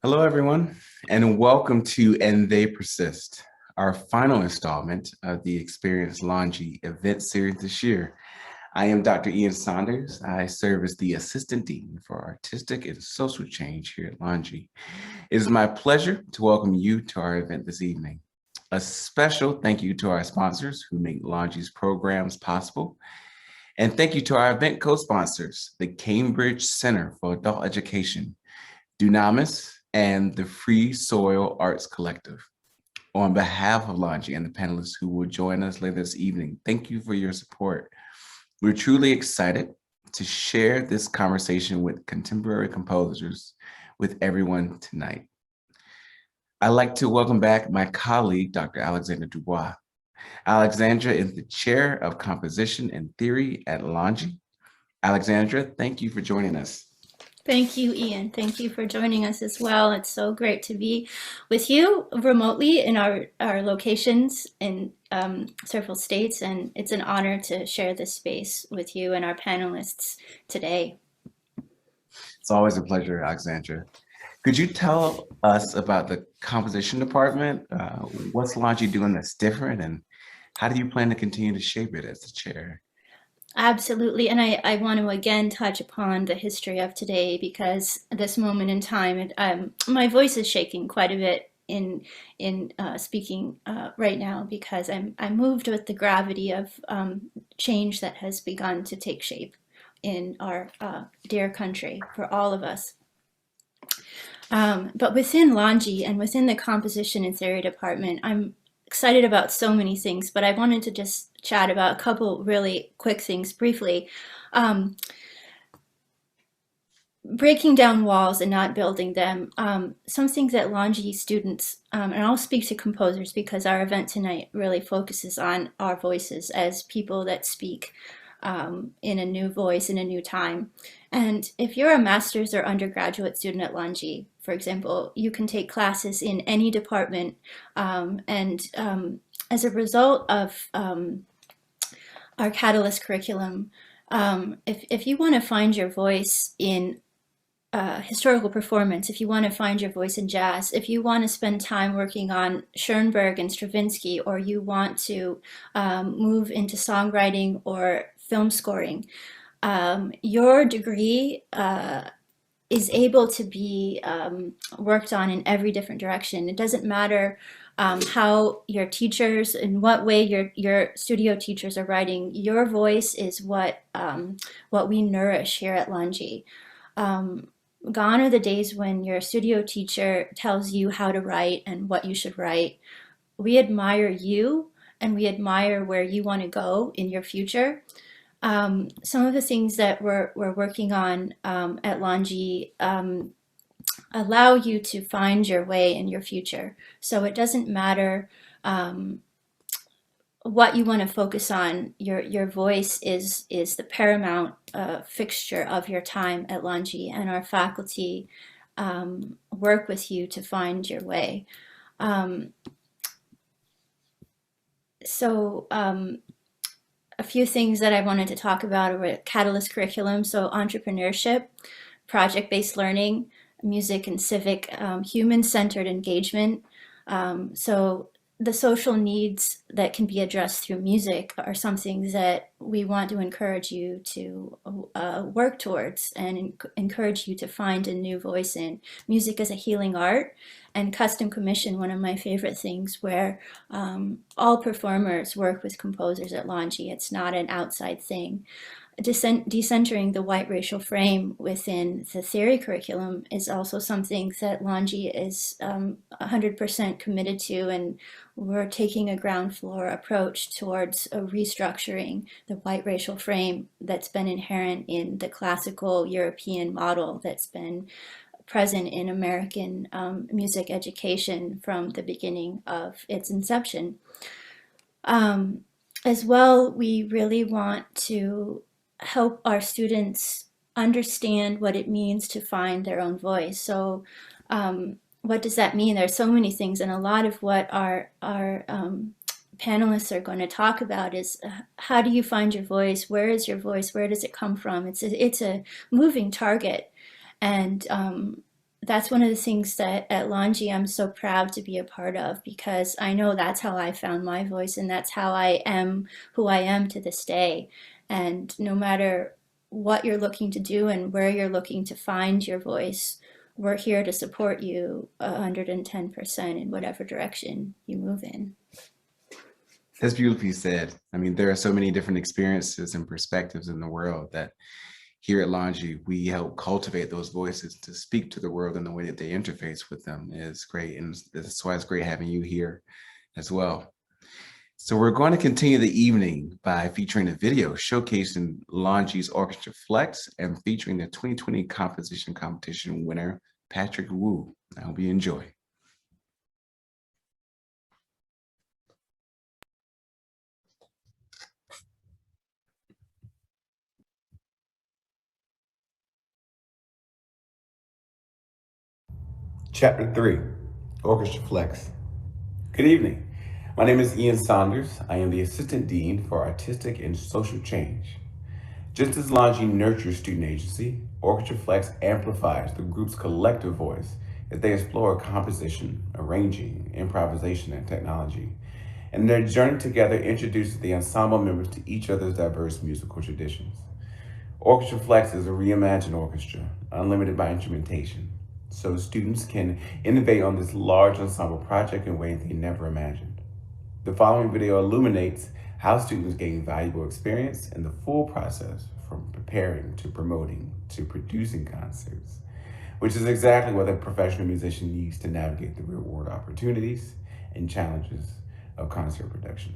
Hello, everyone, and welcome to And They Persist, our final installment of the Experience Longy event series this year. I am Dr. Ian Saunders. I serve as the Assistant Dean for Artistic and Social Change here at Longy. It is my pleasure to welcome you to our event this evening. A special thank you to our sponsors who make Longy's programs possible. And thank you to our event co-sponsors, the Cambridge Center for Adult Education, Dunamis, and the Free Soil Arts Collective. On behalf of Longy and the panelists who will join us later this evening, thank you for your support. We're truly excited to share this conversation with contemporary composers with everyone tonight. I'd like to welcome back my colleague, Dr. Alexandra Dubois. Alexandra is the Chair of Composition and Theory at Longy. Alexandra, thank you for joining us. Thank you, Ian. Thank you for joining us as well. It's so great to be with you remotely in our locations in several states, and it's an honor to share this space with you and our panelists today. It's always a pleasure, Alexandra. Could you tell us about the composition department? What's Longy doing that's different, and how do you plan to continue to shape it as the chair? Absolutely. And I want to again touch upon the history of today because this moment in time, my voice is shaking quite a bit in speaking right now because I'm moved with the gravity of change that has begun to take shape in our dear country for all of us. But within Longy and within the composition and theory department, I'm excited about so many things, but I wanted to just chat about a couple really quick things briefly. Breaking down walls and not building them. Some things that Longy students, and I'll speak to composers because our event tonight really focuses on our voices as people that speak in a new voice, in a new time. And if you're a master's or undergraduate student at Longy, for example, you can take classes in any department. As a result of our Catalyst curriculum, if you want to find your voice in historical performance, if you want to find your voice in jazz, if you want to spend time working on Schoenberg and Stravinsky, or you want to move into songwriting or film scoring, your degree is able to be worked on in every different direction. It doesn't matter how your teachers, in what way your studio teachers are writing. Your voice is what we nourish here at Longy. Gone are the days when your studio teacher tells you how to write and what you should write. We admire you and we admire where you want to go in your future. Some of the things that we're working on at Longy allow you to find your way in your future. So it doesn't matter what you want to focus on. Your voice is the paramount fixture of your time at Longy, and our faculty work with you to find your way. A few things that I wanted to talk about are Catalyst curriculum, so entrepreneurship, project-based learning, music and civic, human-centered engagement. So the social needs that can be addressed through music are some things that we want to encourage you to work towards and encourage you to find a new voice in. Music as a healing art, and custom commission, one of my favorite things, where all performers work with composers at Longy. It's not an outside thing. Decentering the white racial frame within the theory curriculum is also something that Longy is 100% committed to, and we're taking a ground floor approach towards restructuring the white racial frame that's been inherent in the classical European model that's been present in American music education from the beginning of its inception. As well, we really want to help our students understand what it means to find their own voice. So what does that mean? There's so many things, and a lot of what our panelists are going to talk about is how do you find your voice? Where is your voice? Where does it come from? It's a moving target. And that's one of the things that at Longy I'm so proud to be a part of, because I know that's how I found my voice, and that's how I am who I am to this day. And no matter what you're looking to do and where you're looking to find your voice, we're here to support you 110% in whatever direction you move in. That's beautifully said. I mean, there are so many different experiences and perspectives in the world that here at Longy, we help cultivate those voices to speak to the world in the way that they interface with them is great. And that's why it's great having you here as well. So we're going to continue the evening by featuring a video showcasing Longy's Orchestra Flex and featuring the 2020 composition competition winner, Patrick Wu. I hope you enjoy. Chapter 3, Orchestra Flex. Good evening. My name is Ian Saunders. I am the Assistant Dean for Artistic and Social Change. Just as Longy nurtures student agency, Orchestra Flex amplifies the group's collective voice as they explore composition, arranging, improvisation, and technology. And their journey together introduces the ensemble members to each other's diverse musical traditions. Orchestra Flex is a reimagined orchestra, unlimited by instrumentation, so students can innovate on this large ensemble project in ways they never imagined. The following video illuminates how students gain valuable experience in the full process, from preparing to promoting to producing concerts, which is exactly what a professional musician needs to navigate the real-world opportunities and challenges of concert production.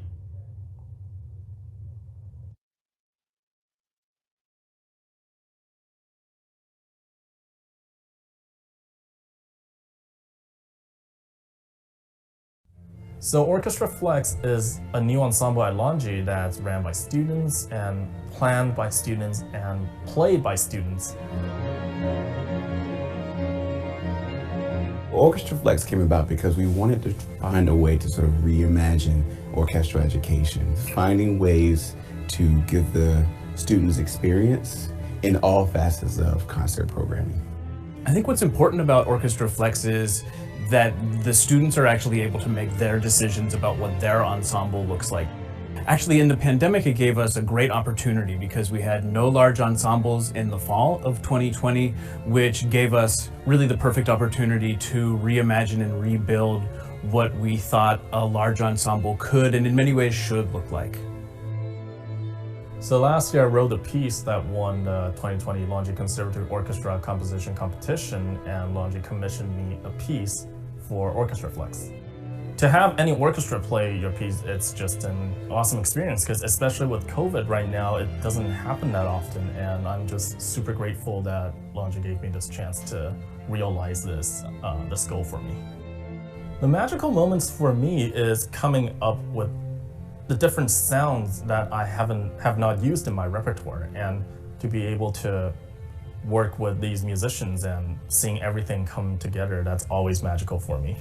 So Orchestra Flex is a new ensemble at Longy that's ran by students and planned by students and played by students. Orchestra Flex came about because we wanted to find a way to sort of reimagine orchestral education, finding ways to give the students experience in all facets of concert programming. I think what's important about Orchestra Flex is that the students are actually able to make their decisions about what their ensemble looks like. Actually, in the pandemic, it gave us a great opportunity because we had no large ensembles in the fall of 2020, which gave us really the perfect opportunity to reimagine and rebuild what we thought a large ensemble could and in many ways should look like. So last year I wrote a piece that won the 2020 Longy Conservative Orchestra Composition Competition, and Longy commissioned me a piece for Orchestra Flex. To have any orchestra play your piece, it's just an awesome experience, because especially with COVID right now, it doesn't happen that often, and I'm just super grateful that Longy gave me this chance to realize this goal for me. The magical moments for me is coming up with the different sounds that I have not used in my repertoire, and to be able to work with these musicians and seeing everything come together, that's always magical for me.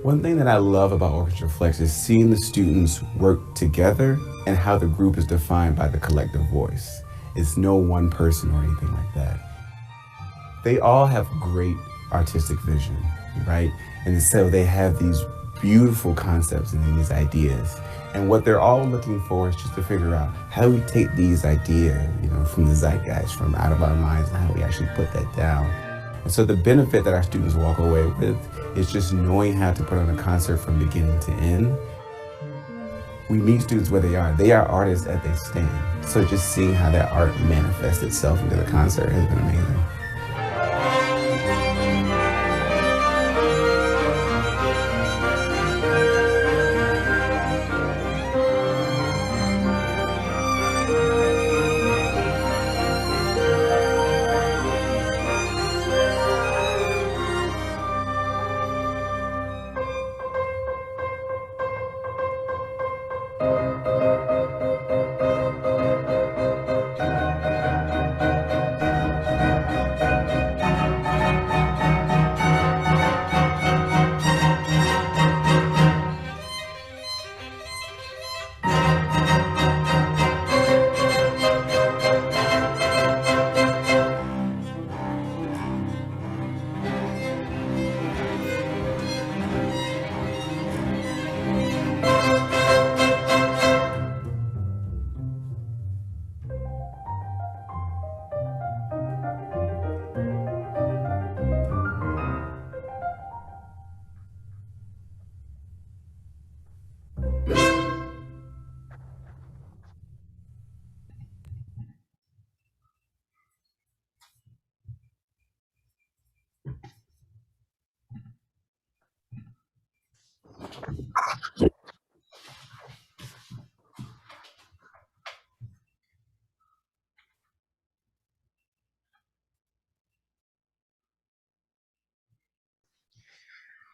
One thing that I love about Orchestra Flex is seeing the students work together and how the group is defined by the collective voice. It's no one person or anything like that. They all have great artistic vision, right? And so they have these beautiful concepts and these ideas. And what they're all looking for is just to figure out how do we take these ideas, from the zeitgeist, from out of our minds, and how we actually put that down. And so the benefit that our students walk away with is just knowing how to put on a concert from beginning to end. We meet students where they are. They are artists as they stand. So just seeing how that art manifests itself into the concert has been amazing.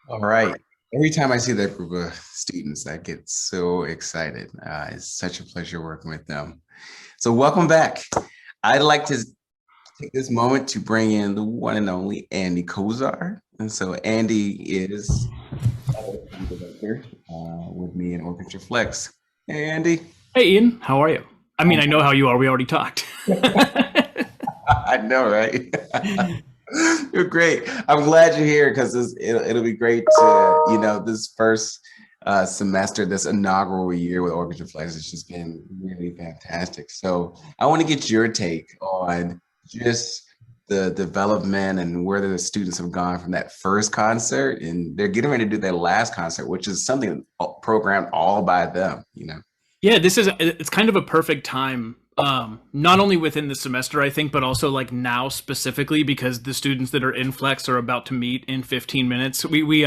All right. Every time I see that group of students, I get so excited. It's such a pleasure working with them. So welcome back. I'd like to take this moment to bring in the one and only Andy Kozar. And so Andy is director with me in Orchestra Flex. Hey, Andy. Hey, Ian. How are you? I mean, I know how you are. We already talked. I know, right? You're great. I'm glad you're here because it'll be great to, this first semester, this inaugural year with Orchestra Flex has just been really fantastic. So I want to get your take on just the development and where the students have gone from that first concert, and they're getting ready to do their last concert, which is something programmed all by them, Yeah, it's kind of a perfect time. Not only within the semester, I think, but also like now specifically because the students that are in Flex are about to meet in 15 minutes. We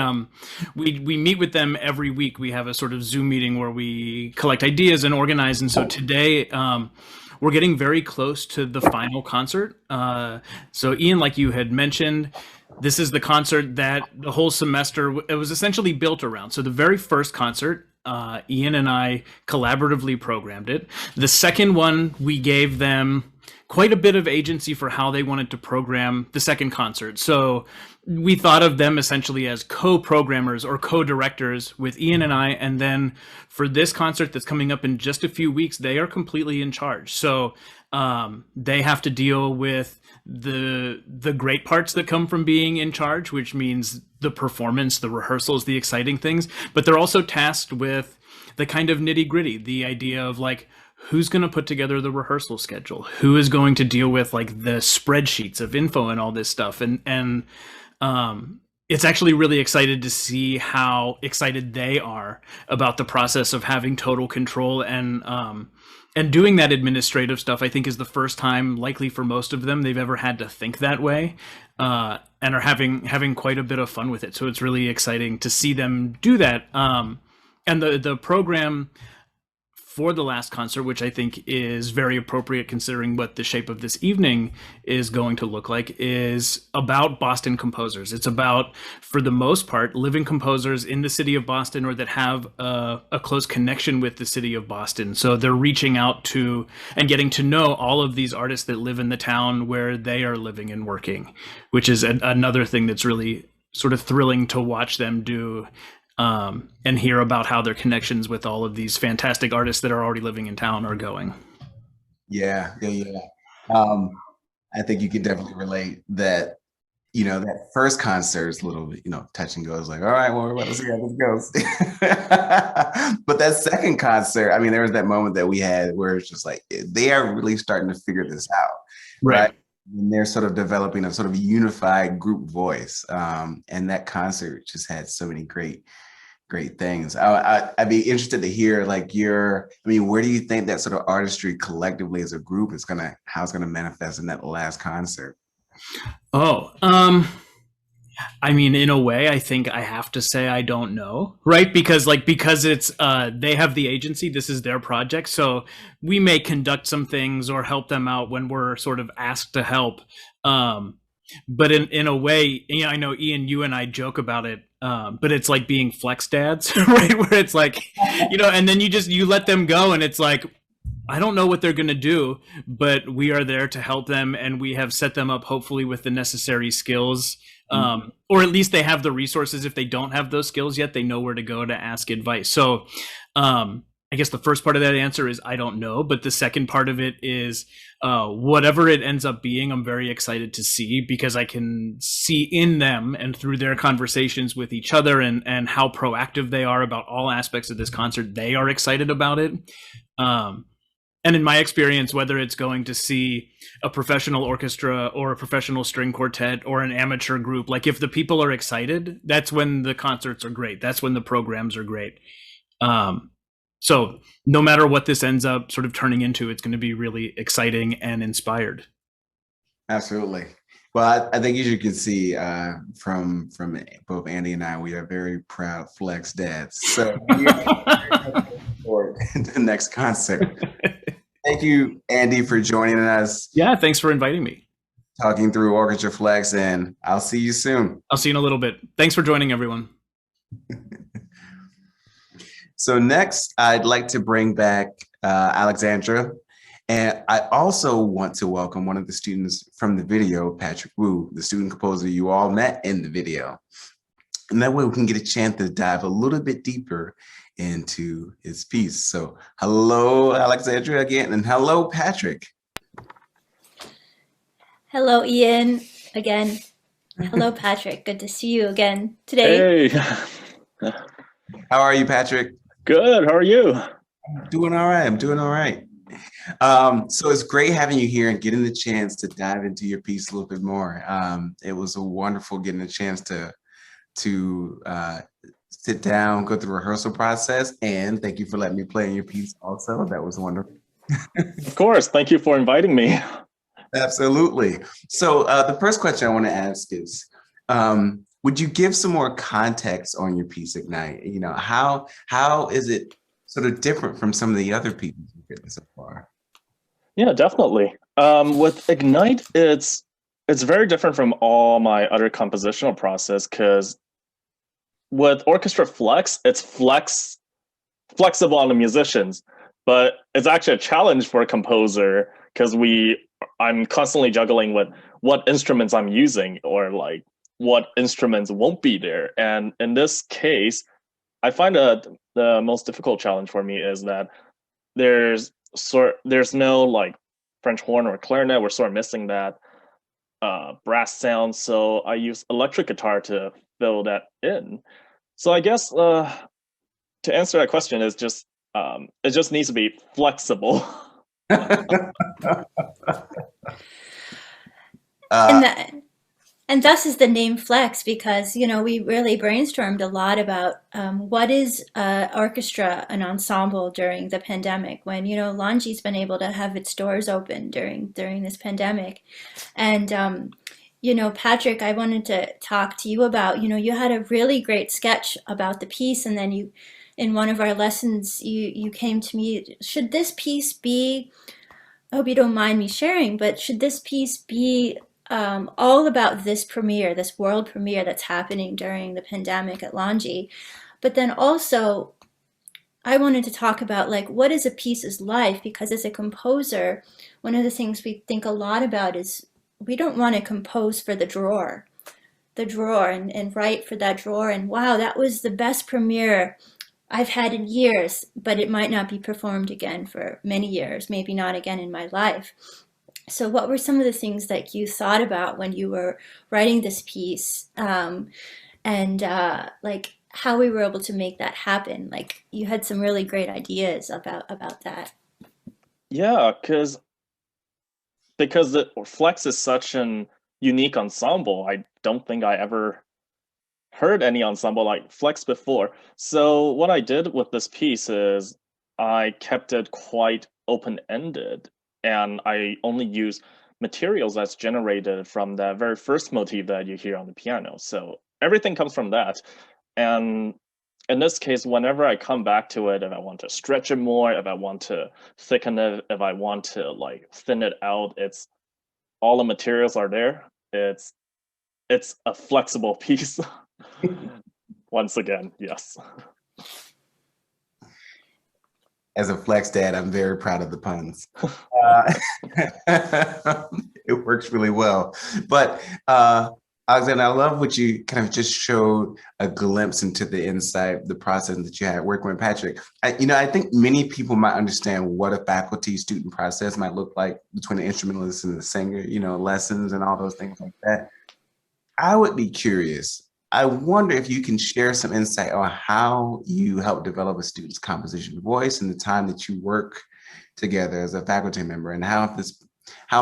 meet with them every week. We have a sort of Zoom meeting where we collect ideas and organize. And so today, we're getting very close to the final concert. So Ian, like you had mentioned, this is the concert that the whole semester, it was essentially built around. So the very first concert, Ian and I collaboratively programmed it. The second one, we gave them quite a bit of agency for how they wanted to program the second concert. So we thought of them essentially as co-programmers or co-directors with Ian and I. And then for this concert that's coming up in just a few weeks, they are completely in charge. So they have to deal with the great parts that come from being in charge, which means the performance, the rehearsals, the exciting things, but they're also tasked with the kind of nitty gritty, the idea of like, who's going to put together the rehearsal schedule? Who is going to deal with like the spreadsheets of info and all this stuff? And it's actually really excited to see how excited they are about the process of having total control and doing that administrative stuff. I think is the first time, likely for most of them, they've ever had to think that way, and are having quite a bit of fun with it. So it's really exciting to see them do that. And the program for the last concert, which I think is very appropriate considering what the shape of this evening is going to look like, is about Boston composers. It's about, for the most part, living composers in the city of Boston or that have a close connection with the city of Boston. So they're reaching out to and getting to know all of these artists that live in the town where they are living and working, which is another thing that's really sort of thrilling to watch them do. and hear about how their connections with all of these fantastic artists that are already living in town are going. Yeah. I think you can definitely relate that, that first concert is a little, touch and go. It's like, all right, well, let's see how this goes. But that second concert, I mean, there was that moment that we had where it's just like, they are really starting to figure this out. Right. And they're sort of developing a sort of unified group voice. And that concert just had so many great things. I'd be interested to hear like where do you think that sort of artistry collectively as a group is how it's gonna manifest in that last concert? I mean, in a way, I think I have to say I don't know, right? Because it's they have the agency. This is their project, so we may conduct some things or help them out when we're sort of asked to help. But in a way, I know Ian, you and I joke about it, but it's like being flex dads, right? Where it's like, and then you let them go, and it's like, I don't know what they're going to do, but we are there to help them, and we have set them up hopefully with the necessary skills, or at least they have the resources. If they don't have those skills yet, they know where to go to ask advice. So I guess the first part of that answer is I don't know, but the second part of it is whatever it ends up being, I'm very excited to see, because I can see in them and through their conversations with each other and how proactive they are about all aspects of this concert, they are excited about it. And in my experience, whether it's going to see a professional orchestra or a professional string quartet or an amateur group, like if the people are excited, that's when the concerts are great. That's when the programs are great. So no matter what this ends up sort of turning into, it's going to be really exciting and inspired. Absolutely. Well, I think as you can see from both Andy and I, we are very proud flex dads. So we are for the next concert. Thank you, Andy, for joining us. Yeah, thanks for inviting me. Talking through Orchestra Flex, and I'll see you soon. I'll see you in a little bit. Thanks for joining, everyone. So next, I'd like to bring back Alexandra. And I also want to welcome one of the students from the video, Patrick Wu, the student composer you all met in the video. And that way we can get a chance to dive a little bit deeper into his piece. So hello, Alexandra again, and hello, Patrick. Hello, Ian, again. Hello, Patrick. Good to see you again today. Hey. How are you, Patrick? Good. How are you? I'm doing all right. So it's great having you here and getting the chance to dive into your piece a little bit more. It was a wonderful getting a chance to sit down, go through the rehearsal process, and thank you for letting me play in your piece also. That was wonderful. Of course. Thank you for inviting me. Absolutely. So the first question I want to ask is, would you give some more context on your piece, Ignite? How is it sort of different from some of the other pieces you've written so far? Yeah, definitely. With Ignite, it's very different from all my other compositional process, because with Orchestra Flex, it's flexible on the musicians, but it's actually a challenge for a composer, because I'm constantly juggling with what instruments I'm using, or like what instruments won't be there. And in this case, I find that the most difficult challenge for me is that there's no like French horn or clarinet. We're sort of missing that brass sound. So I use electric guitar to fill that in. So I guess to answer that question is just it just needs to be flexible. And thus is the name Flex, because we really brainstormed a lot about what is orchestra, an ensemble during the pandemic, when Longy's been able to have its doors open during this pandemic. And Patrick, I wanted to talk to you about, you had a really great sketch about the piece, and then you, in one of our lessons, you came to me, should this piece be, I hope you don't mind me sharing, but should this piece be all about this premiere, this world premiere that's happening during the pandemic at Longy? But then also, I wanted to talk about like, what is a piece's life? Because as a composer, one of the things we think a lot about is we don't want to compose for the drawer. the drawer and write for that drawer, and wow, that was the best premiere I've had in years, but it might not be performed again for many years, maybe not again in my life. So what were some of the things that you thought about when you were writing this piece, and like how we were able to make that happen? Like you had some really great ideas about that. Yeah, because the Flex is such an unique ensemble. I don't think I ever heard any ensemble like Flex before. So what I did with this piece is I kept it quite open-ended, and I only use materials that's generated from that very first motif that you hear on the piano. So everything comes from that. And in this case, whenever I come back to it, if I want to stretch it more, if I want to thicken it, if I want to like thin it out, it's all the materials are there. It's a flexible piece. Once again, yes. As a Flex dad, I'm very proud of the puns. It works really well. But Alexandra, I love what you kind of just showed a glimpse into the insight, the process that you had working with Patrick. I think many people might understand what a faculty-student process might look like between the instrumentalist and the singer, lessons and all those things like that. I would be curious. I wonder if you can share some insight on how you help develop a student's composition voice in the time that you work together as a faculty member, and how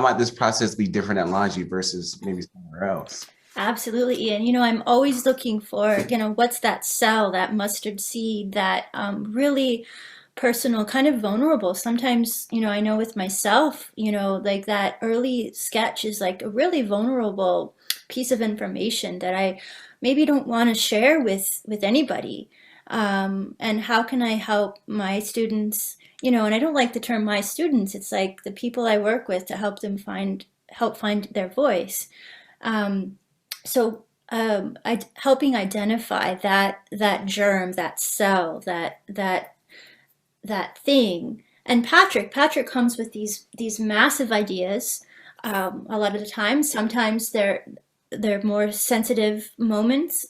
might this process be different at Longy versus maybe somewhere else? Absolutely, Ian. I'm always looking for, what's that cell, that mustard seed, that really personal, kind of vulnerable. Sometimes, I know with myself, like that early sketch is like a really vulnerable piece of information that I maybe don't want to share with anybody. And how can I help my students, and I don't like the term my students, it's like the people I work with to help them find their voice. Helping identify that germ, that cell, that thing. And Patrick comes with these massive ideas. A lot of the time, sometimes they're more sensitive moments.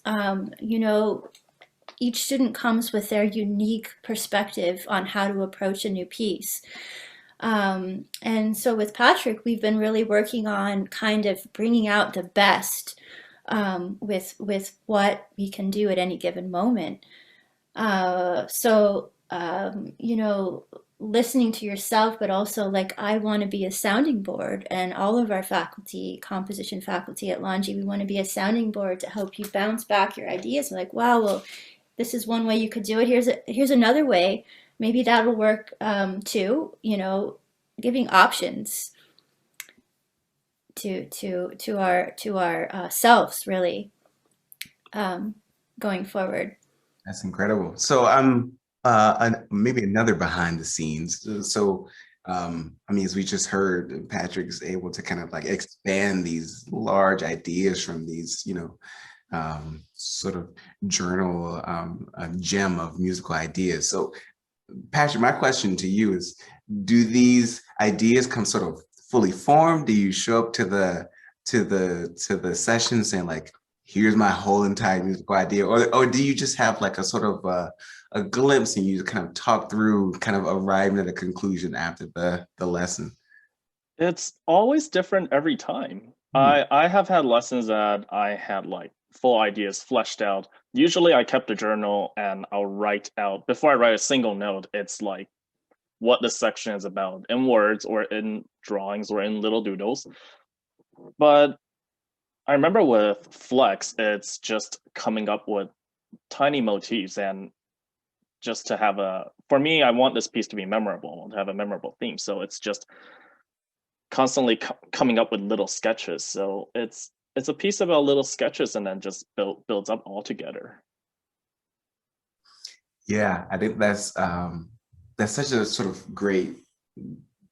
Each student comes with their unique perspective on how to approach a new piece. And so with Patrick, we've been really working on kind of bringing out the best with what we can do at any given moment. Listening to yourself, but also like I want to be a sounding board, and all of our faculty, composition faculty at Longy, we want to be a sounding board to help you bounce back your ideas. Like, wow, well, this is one way you could do it. Here's another way. Maybe that'll work too. Giving options to our selves, really, going forward. That's incredible. So maybe another behind the scenes. So, as we just heard, Patrick is able to kind of like expand these large ideas from these, sort of journal, a gem of musical ideas. So, Patrick, my question to you is, do these ideas come sort of fully formed? Do you show up to the session saying like, here's my whole entire musical idea, or do you just have like a sort of a glimpse and you kind of talk through kind of arriving at a conclusion after the lesson? It's always different every time. I have had lessons that I had like full ideas fleshed out. Usually I kept a journal and I'll write out, before I write a single note, it's like what the section is about in words or in drawings or in little doodles. But I remember with Flex, it's just coming up with tiny motifs, and just to have for me, I want this piece to be memorable, to have a memorable theme. So it's just constantly coming up with little sketches. So it's a piece about little sketches and then just builds up all together. Yeah, I think that's such a sort of great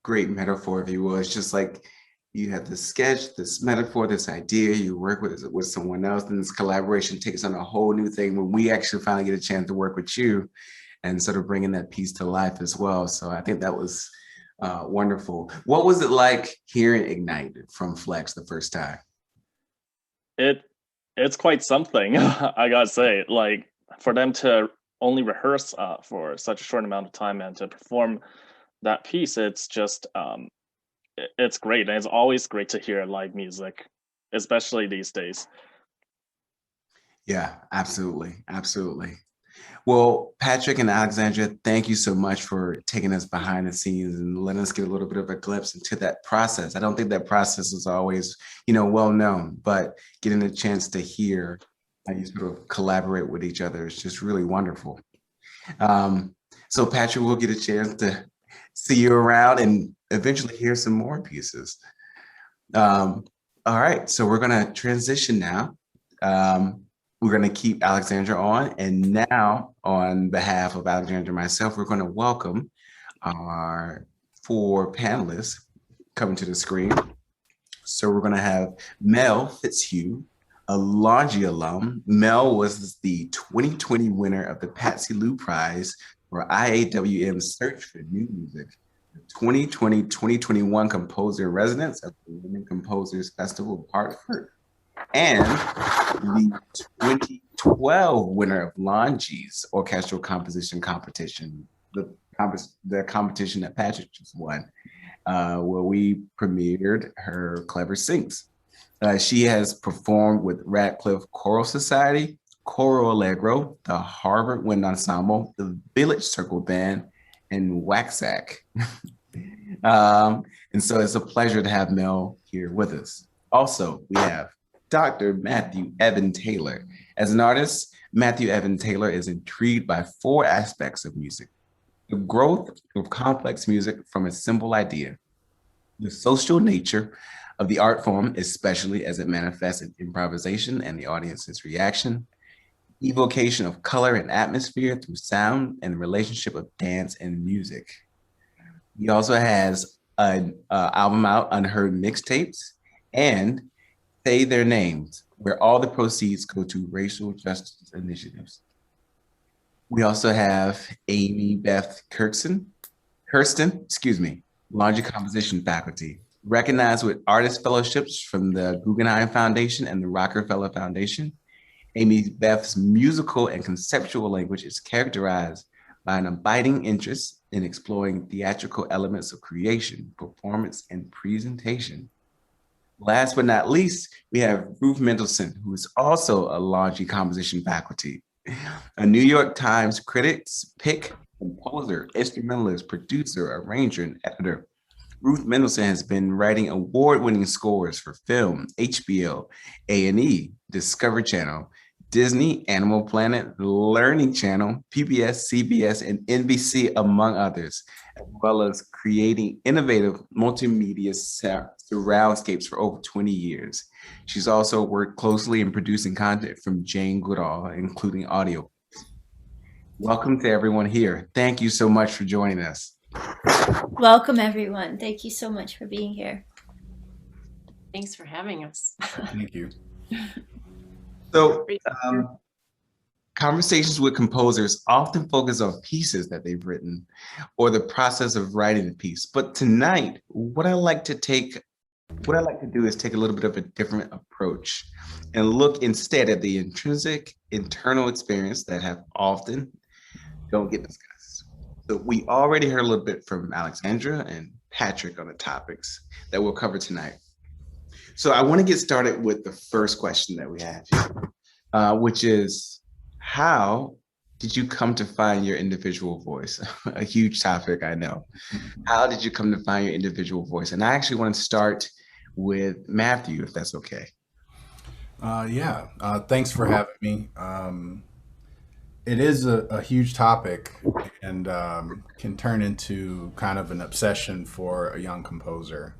metaphor, if you will. It's just like you have this sketch, this metaphor, this idea, you work with someone else, and this collaboration takes on a whole new thing when we actually finally get a chance to work with you and sort of bringing that piece to life as well. So I think that was wonderful. What was it like hearing Ignite from Flex the first time? It it's quite something. I gotta say, like for them to only rehearse for such a short amount of time and to perform that piece, it's just it's great, and it's always great to hear live music, especially these days. Yeah, absolutely. Absolutely. Well, Patrick and Alexandra, thank you so much for taking us behind the scenes and letting us get a little bit of a glimpse into that process. I don't think that process is always, well known, but getting a chance to hear how you sort of collaborate with each other is just really wonderful. So Patrick, we'll get a chance to see you around and eventually hear some more pieces. All right, so we're gonna transition now. We're going to keep Alexandra on. And now, on behalf of Alexandra and myself, we're going to welcome our 4 panelists coming to the screen. So we're going to have Mel Fitzhugh, a Longy alum. Mel was the 2020 winner of the Patsy Lou Prize for IAWM's Search for New Music, the 2020-2021 Composer in Residence at the Women Composers Festival of Hartford, and the 2012 winner of Longy's Orchestral Composition Competition, the competition that Patrick just won, where we premiered her Clever Sings. She has performed with Radcliffe Choral Society, Coro Allegro, the Harvard Wind Ensemble, the Village Circle Band, and Waxack. And so it's a pleasure to have Mel here with us. Also, we have Dr. Matthew Evan Taylor. As an artist, Matthew Evan Taylor is intrigued by 4 aspects of music: the growth of complex music from a simple idea, the social nature of the art form, especially as it manifests in improvisation and the audience's reaction, evocation of color and atmosphere through sound, and the relationship of dance and music. He also has an album out, Unheard Mixtapes, and Say Their Names, where all the proceeds go to racial justice initiatives. We also have Amy Beth Kirsten, Longy composition faculty, recognized with artist fellowships from the Guggenheim Foundation and the Rockefeller Foundation. Amy Beth's musical and conceptual language is characterized by an abiding interest in exploring theatrical elements of creation, performance, and presentation. Last but not least, we have Ruth Mendelson, who is also a Longy composition faculty, a New York Times Critics Pick composer, instrumentalist, producer, arranger, and editor. Ruth Mendelson has been writing award-winning scores for film, HBO, A&E, Discovery Channel, Disney, Animal Planet, Learning Channel, PBS, CBS, and NBC, among others, as well as creating innovative multimedia surroundscapes for over 20 years. She's also worked closely in producing content from Jane Goodall, including audio. Welcome to everyone here. Thank you so much for joining us. Welcome, everyone. Thank you so much for being here. Thanks for having us. Thank you. So, conversations with composers often focus on pieces that they've written or the process of writing the piece. But tonight, what I like to do is take a little bit of a different approach and look instead at the intrinsic internal experience that have often don't get discussed. So we already heard a little bit from Alexandra and Patrick on the topics that we'll cover tonight. So I want to get started with the first question that we have here, which is, how did you come to find your individual voice? A huge topic, I know. How did you come to find your individual voice? And I actually want to start with Matthew, if that's okay. Thanks for having me. It is a huge topic and can turn into kind of an obsession for a young composer.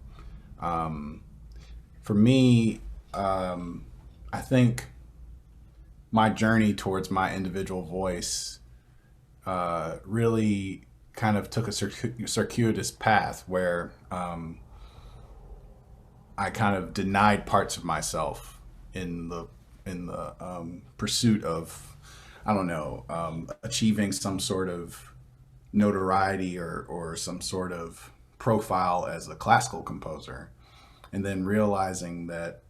For me, I think my journey towards my individual voice really kind of took a circuitous path where I kind of denied parts of myself in the pursuit of, I don't know, achieving some sort of notoriety or some sort of profile as a classical composer. And then realizing that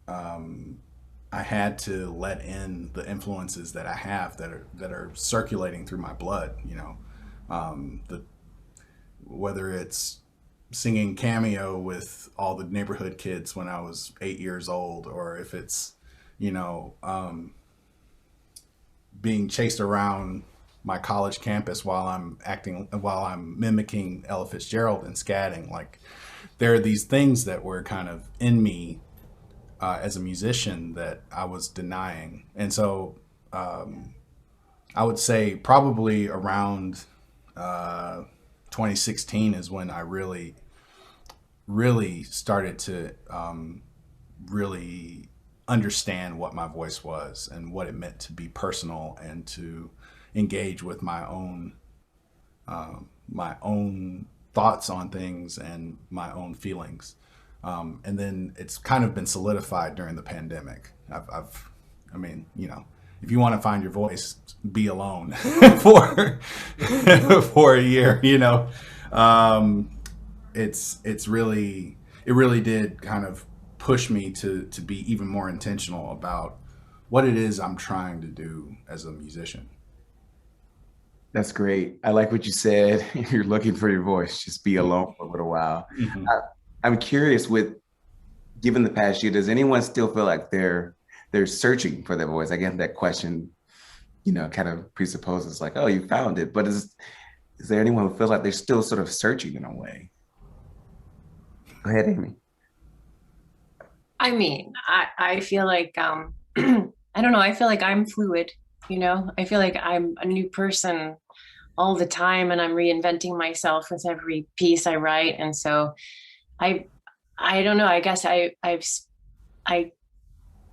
I I had to let in the influences that I have that are circulating through my blood. You know, whether it's singing Cameo with all the neighborhood kids when I was 8 years old, or if it's, you know, being chased around my college campus while I'm mimicking Ella Fitzgerald and scatting. Like, there are these things that were kind of in me as a musician that I was denying. And so I would say probably around 2016 is when I really started to really understand what my voice was and what it meant to be personal and to engage with my own thoughts on things and my own feelings. And then it's kind of been solidified during the pandemic. I mean, you know, if you want to find your voice, be alone for a year, you know. It really did kind of push me to be even more intentional about what it is I'm trying to do as a musician. That's great. I like what you said. If you're looking for your voice, just be alone for a little while. Mm-hmm. I'm curious, given the past year, does anyone still feel like they're searching for their voice? I guess that question, you know, kind of presupposes like, oh, you found it. But is there anyone who feels like they're still sort of searching in a way? Go ahead, Amy. I mean, I feel like, I don't know, I feel like I'm fluid, you know? I feel like I'm a new person all the time, and I'm reinventing myself with every piece I write. And so I don't know, I guess I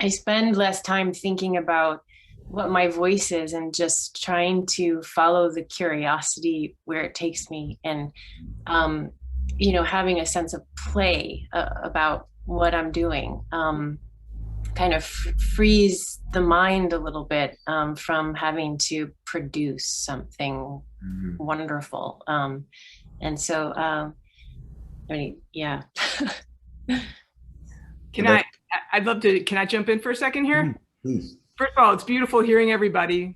spend less time thinking about what my voice is and just trying to follow the curiosity where it takes me, and you know, having a sense of play about what I'm doing, kind of frees the mind a little bit from having to produce something wonderful. And so, I mean, yeah. I'd love to, can I jump in for a second here? Please. First of all, it's beautiful hearing everybody.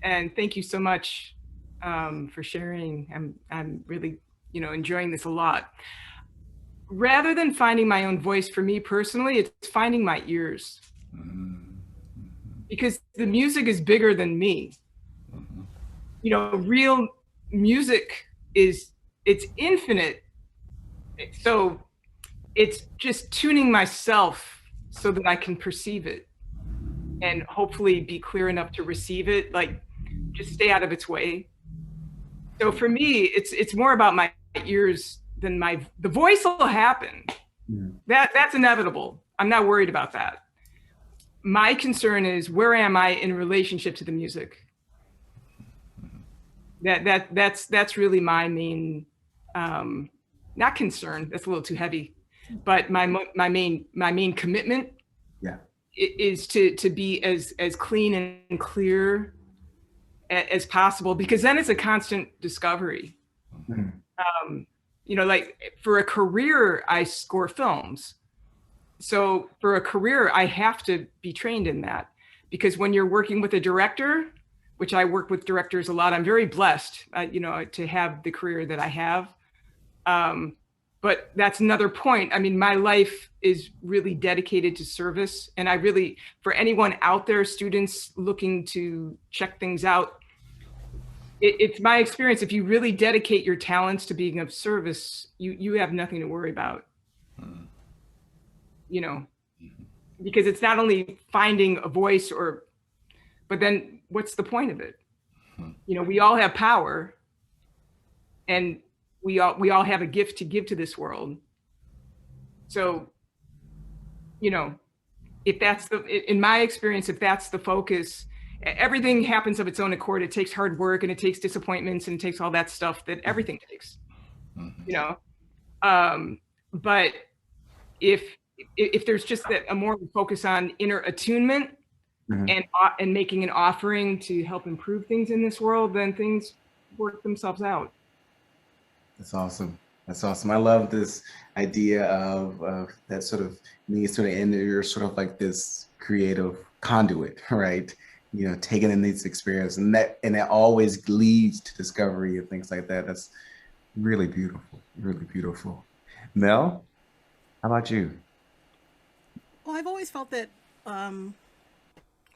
And thank you so much for sharing. I'm really, you know, enjoying this a lot. Rather than finding my own voice, for me personally, it's finding my ears. Because the music is bigger than me. You know, real music it's infinite. So it's just tuning myself so that I can perceive it and hopefully be clear enough to receive it, like just stay out of its way. So for me, it's more about my ears than the voice will happen. That's inevitable. I'm not worried about that. My concern is, where am I in relationship to the music? That's really my main, not concern, that's a little too heavy, but my main commitment is to be as clean and clear as possible, because then it's a constant discovery. You know, like for a career, I score films. So for a career, I have to be trained in that, because when you're working with a director, which I work with directors a lot, I'm very blessed, you know, to have the career that I have. But that's another point. I mean, my life is really dedicated to service. And I really, for anyone out there, students looking to check things out, it's my experience, if you really dedicate your talents to being of service, you have nothing to worry about. You know, because it's not only finding a voice, but then what's the point of it? You know, we all have power, and we all have a gift to give to this world. So, you know, if that's in my experience, if that's the focus, everything happens of its own accord. It takes hard work, and it takes disappointments, and it takes all that stuff that everything takes, you know? But if there's just a more focus on inner attunement and making an offering to help improve things in this world, then things work themselves out. That's awesome. That's awesome. I love this idea of that sort of me sort of in you're sort of like this creative conduit, right? You know, taking in these experiences and that always leads to discovery and things like that. That's really beautiful, really beautiful. Mel, how about you? Well, I've always felt that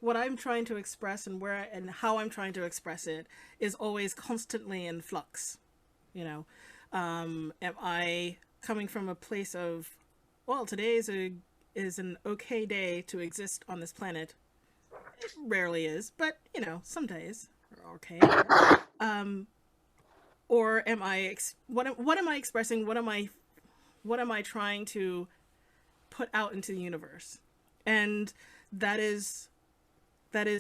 what I'm trying to express and how I'm trying to express it is always constantly in flux. You know, am I coming from a place of, well, today is an okay day to exist on this planet? It rarely is, but you know, some days are okay. Or am I what am I expressing? What am I trying to put out into the universe? And that is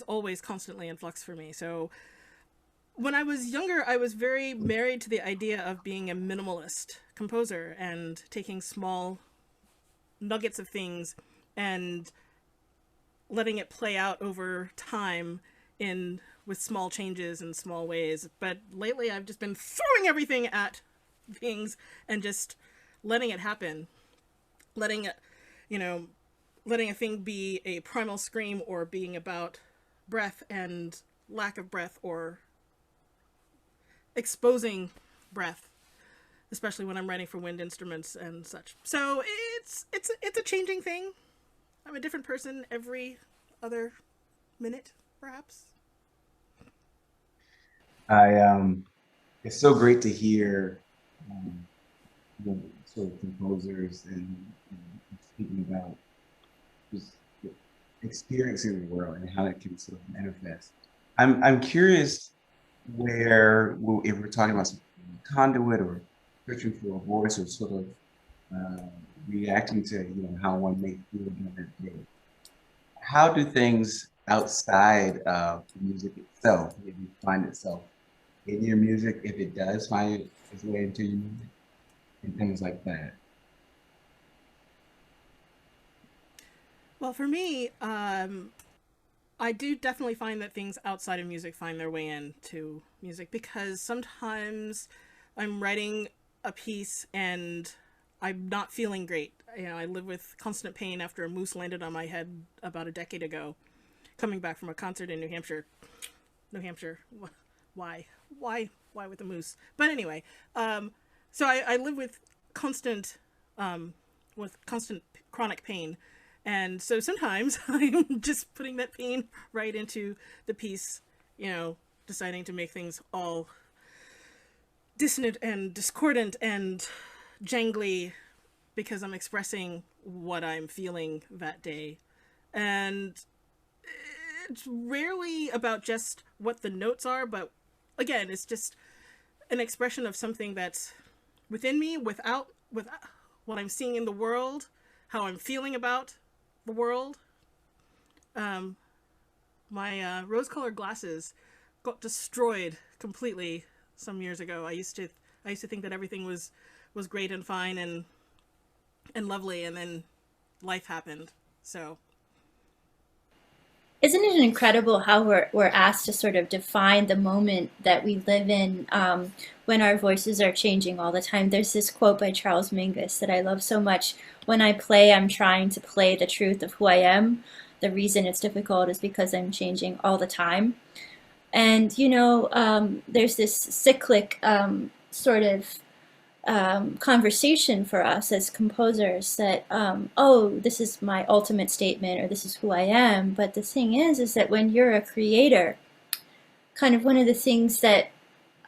always constantly in flux for me. So when I was younger, I was very married to the idea of being a minimalist composer and taking small nuggets of things and letting it play out over time with small changes and small ways. But lately I've just been throwing everything at things and just letting it happen. Letting a thing be a primal scream or being about breath and lack of breath or exposing breath, especially when I'm writing for wind instruments and such. So it's a changing thing. I'm a different person every other minute, perhaps. It's so great to hear sort of composers and speaking about just experiencing the world and how it can sort of manifest. I'm curious if we're talking about some conduit or searching for a voice or sort of reacting to how one may feel during that day. How do things outside of the music itself maybe find itself in your music, if it does find its way into your music, and things like that? Well, for me, I do definitely find that things outside of music find their way into music, because sometimes I'm writing a piece and I'm not feeling great. I live with constant pain after a moose landed on my head about a decade ago, coming back from a concert in New Hampshire. Why with the moose? But anyway, so I live with constant chronic pain. And so sometimes I'm just putting that pain right into the piece, deciding to make things all dissonant and discordant and jangly because I'm expressing what I'm feeling that day. And it's rarely about just what the notes are, but again, it's just an expression of something that's within me with what I'm seeing in the world, how I'm feeling about the world. My rose-colored glasses got destroyed completely some years ago. I used to think that everything was great and fine and lovely, and then life happened. So isn't it incredible how we're asked to sort of define the moment that we live in when our voices are changing all the time? There's this quote by Charles Mingus that I love so much. When I play, I'm trying to play the truth of who I am. The reason it's difficult is because I'm changing all the time. And, there's this cyclic sort of conversation for us as composers that, this is my ultimate statement, or this is who I am. But the thing is that when you're a creator, kind of one of the things that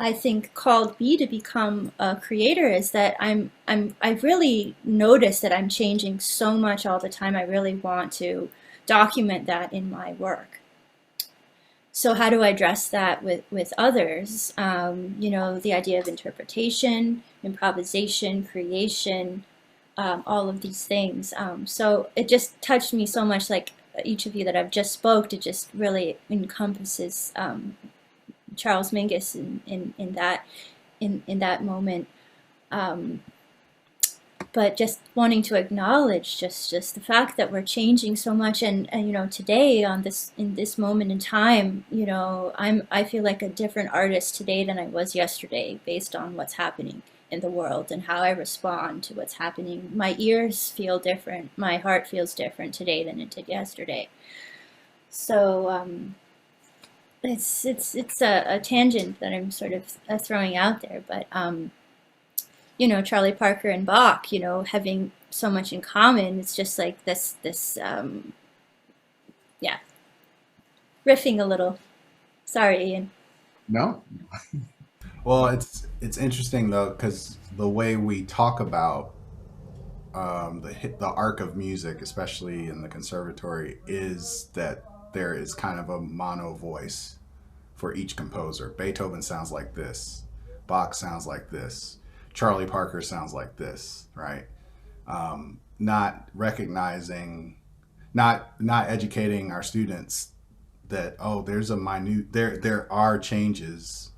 I think called me to become a creator is that I've really noticed that I'm changing so much all the time. I really want to document that in my work. So how do I address that with others? The idea of interpretation, improvisation, creation, all of these things. So it just touched me so much, like each of you that I've just spoke, to just really encompasses Charles Mingus in that moment. But just wanting to acknowledge just the fact that we're changing so much, and today in this moment in time, I feel like a different artist today than I was yesterday based on what's happening in the world and how I respond to what's happening. My ears feel different. My heart feels different today than it did yesterday. So it's a tangent that I'm sort of throwing out there, but Charlie Parker and Bach, having so much in common. It's just like this yeah, riffing a little. Sorry, Ian. No. Well, it's interesting though, because the way we talk about the arc of music, especially in the conservatory, is that there is kind of a mono voice for each composer. Beethoven sounds like this, Bach sounds like this, Charlie Parker sounds like this, right? Not recognizing, not educating our students that, oh, there's a minute, there are changes,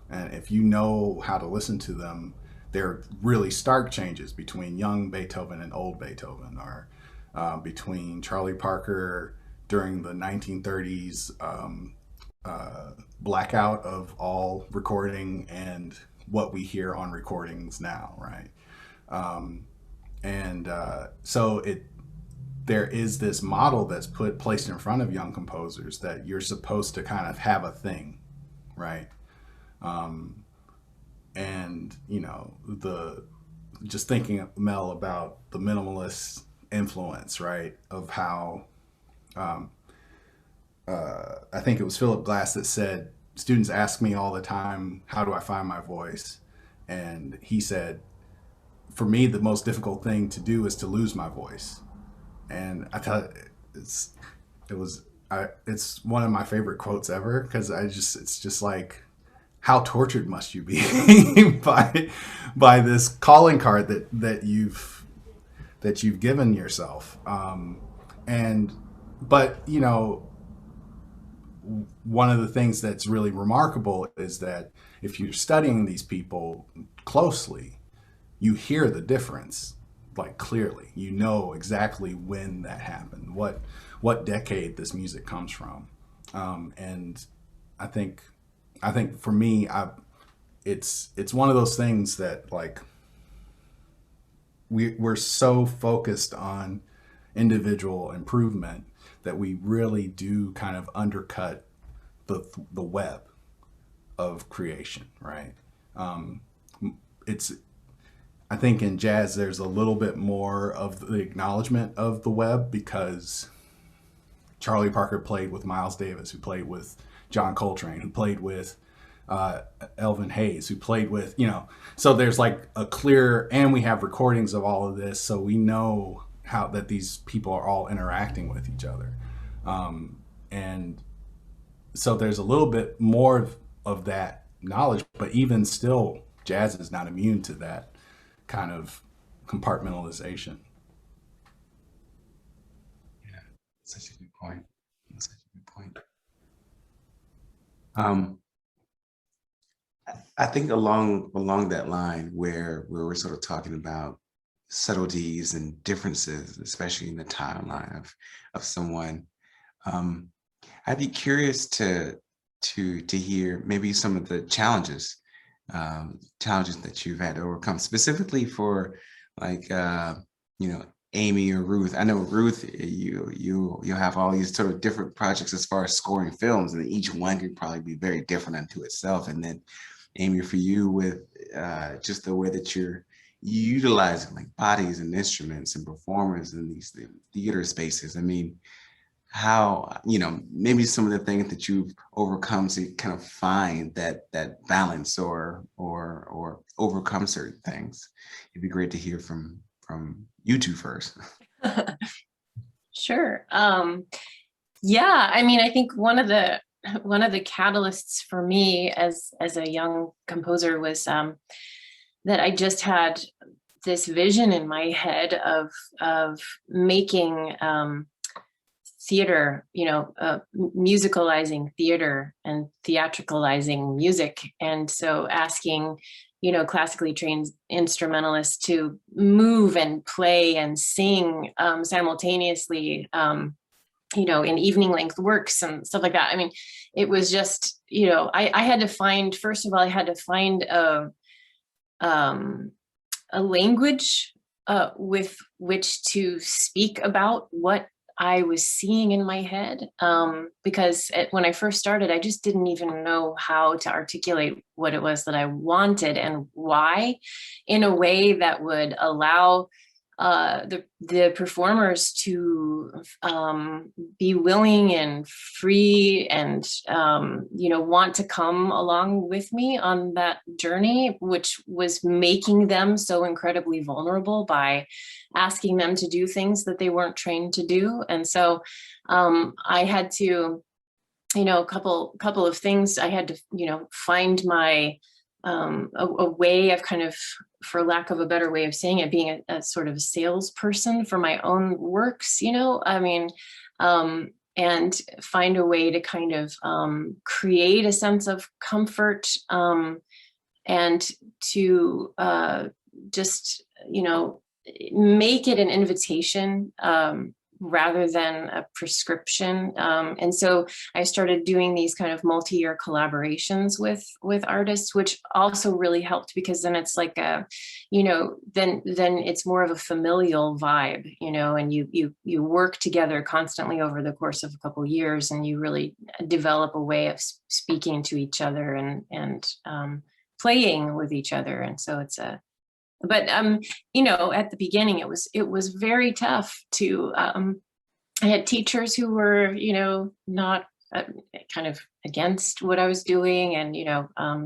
and if you know how to listen to them, there are really stark changes between young Beethoven and old Beethoven, or between Charlie Parker during the 1930s blackout of all recording and what we hear on recordings now, right? So there is this model that's placed in front of young composers that you're supposed to kind of have a thing, right? And just thinking, Mel, about the minimalist influence, right, of how I think it was Philip Glass that said, students ask me all the time, how do I find my voice? And he said, for me, the most difficult thing to do is to lose my voice. And I thought it's one of my favorite quotes ever, because it's just like, how tortured must you be by this calling card that you've given yourself. But one of the things that's really remarkable is that if you're studying these people closely, you hear the difference, like, clearly. You know exactly when that happened, what decade this music comes from. And I think for me, it's one of those things that, like, we're so focused on individual improvement that we really do kind of undercut the web of creation, right? I think in jazz there's a little bit more of the acknowledgement of the web, because Charlie Parker played with Miles Davis, who played with John Coltrane, who played with Elvin Hayes, who played with, so there's like a clear, and we have recordings of all of this, so we know how that these people are all interacting with each other. And so there's a little bit more of that knowledge, but even still, jazz is not immune to that kind of compartmentalization. Yeah, such a good point. Such a good point. I think along that line where we're sort of talking about subtleties and differences, especially in the timeline of someone, I'd be curious to hear maybe some of the challenges that you've had to overcome, specifically for, like, Amy or Ruth. I know Ruth, you'll have all these sort of different projects as far as scoring films, and each one could probably be very different unto itself. And then Amy, for you, with just the way that you're utilizing, like, bodies and instruments and performers in these theater spaces. I mean, how, maybe some of the things that you've overcome to kind of find that balance or overcome certain things. It'd be great to hear from you two first. Sure. Yeah, I mean, I think one of the catalysts for me as a young composer was that I just had this vision in my head of making theater, musicalizing theater and theatricalizing music. And so asking, classically trained instrumentalists to move and play and sing simultaneously, in evening length works and stuff like that. I mean, it was just, I had to find, first of all, I had to find a language with which to speak about what I was seeing in my head, because when I first started, I just didn't even know how to articulate what it was that I wanted and why, in a way that would allow the performers to be willing and free and want to come along with me on that journey, which was making them so incredibly vulnerable by asking them to do things that they weren't trained to do. And so I had to, a couple of things. I had to, find my a way of kind of, for lack of a better way of saying it, being a sort of salesperson for my own works, and find a way to kind of create a sense of comfort, and to just, make it an invitation rather than a prescription. And so I started doing these kind of multi-year collaborations with artists, which also really helped, because then it's like then it's more of a familial vibe, and you work together constantly over the course of a couple of years, and you really develop a way of speaking to each other and playing with each other. And so but at the beginning, it was very tough to, I had teachers who were, not kind of against what I was doing, and,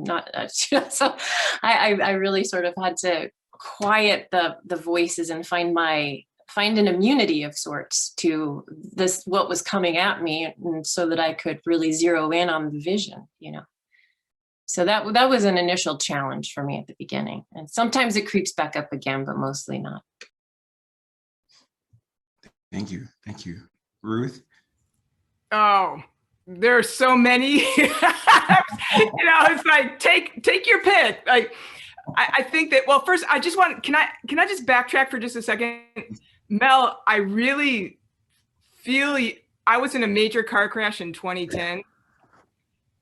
not, so I really sort of had to quiet the voices and find an immunity of sorts to what was coming at me, and so that I could really zero in on the vision, So that was an initial challenge for me at the beginning. And sometimes it creeps back up again, but mostly not. Thank you. Thank you. Ruth? Oh, there are so many. It's like, take your pick. Like, I think that, well, first, I just want, can I just backtrack for just a second? Mel, I really feel, I was in a major car crash in 2010.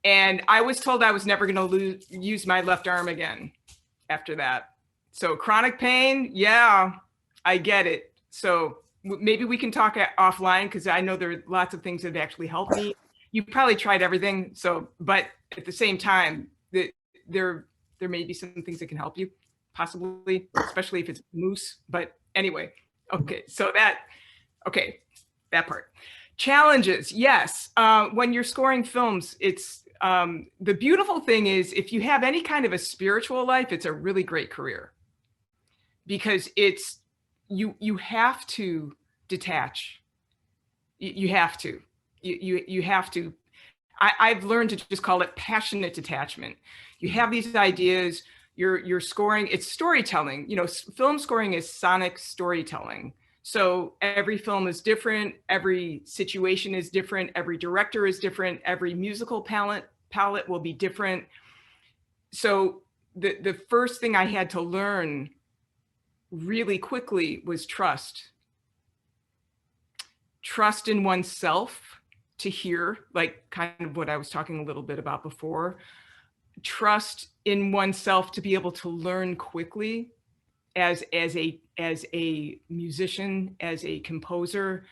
And I was told I was never going to use my left arm again after that. So chronic pain, yeah, I get it. So maybe we can talk offline, because I know there are lots of things that have actually helped me. You probably tried everything. So, but at the same time, there may be some things that can help you, possibly, especially if it's moose. But anyway, okay. So that part. Challenges, yes. When you're scoring films, it's, the beautiful thing is, if you have any kind of a spiritual life, it's a really great career, because it's, you have to detach. You have to, you have to, I've learned to just call it passionate detachment. You have these ideas, you're scoring, it's storytelling, film scoring is sonic storytelling. So every film is different, every situation is different, every director is different, every musical palette will be different. So the first thing I had to learn really quickly was trust. Trust in oneself to hear, like kind of what I was talking a little bit about before. Trust in oneself to be able to learn quickly as a musician, as a composer,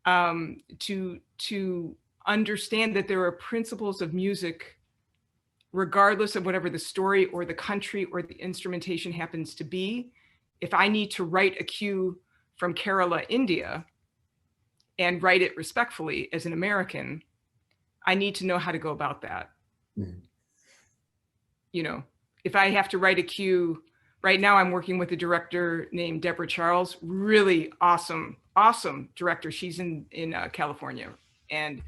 to understand that there are principles of music, regardless of whatever the story or the country or the instrumentation happens to be. If I need to write a cue from Kerala, India, and write it respectfully as an American, I need to know how to go about that. Mm-hmm. If I have to write a cue, right now I'm working with a director named Deborah Charles, really awesome director. She's in California, and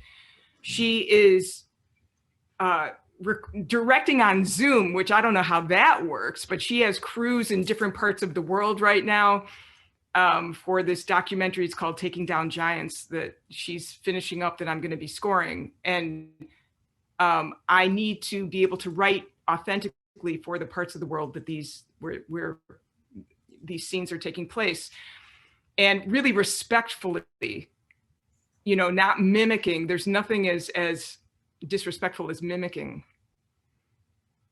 she is directing on Zoom, which I don't know how that works, but she has crews in different parts of the world right now for this documentary. It's called Taking Down Giants, that she's finishing up, that I'm going to be scoring. And I need to be able to write authentically for the parts of the world that where these scenes are taking place, and really respectfully, not mimicking. There's nothing as disrespectful as mimicking.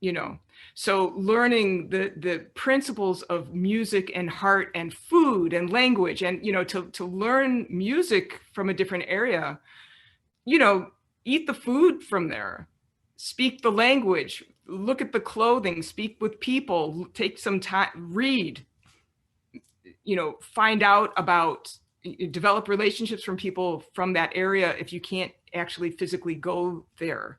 you know. So learning the principles of music and heart and food and language, and, you know, to learn music from a different area, you know, eat the food from there, speak the language, look at the clothing, speak with people, take some time, read, you know, find out about, develop relationships from people from that area if you can't actually physically go there.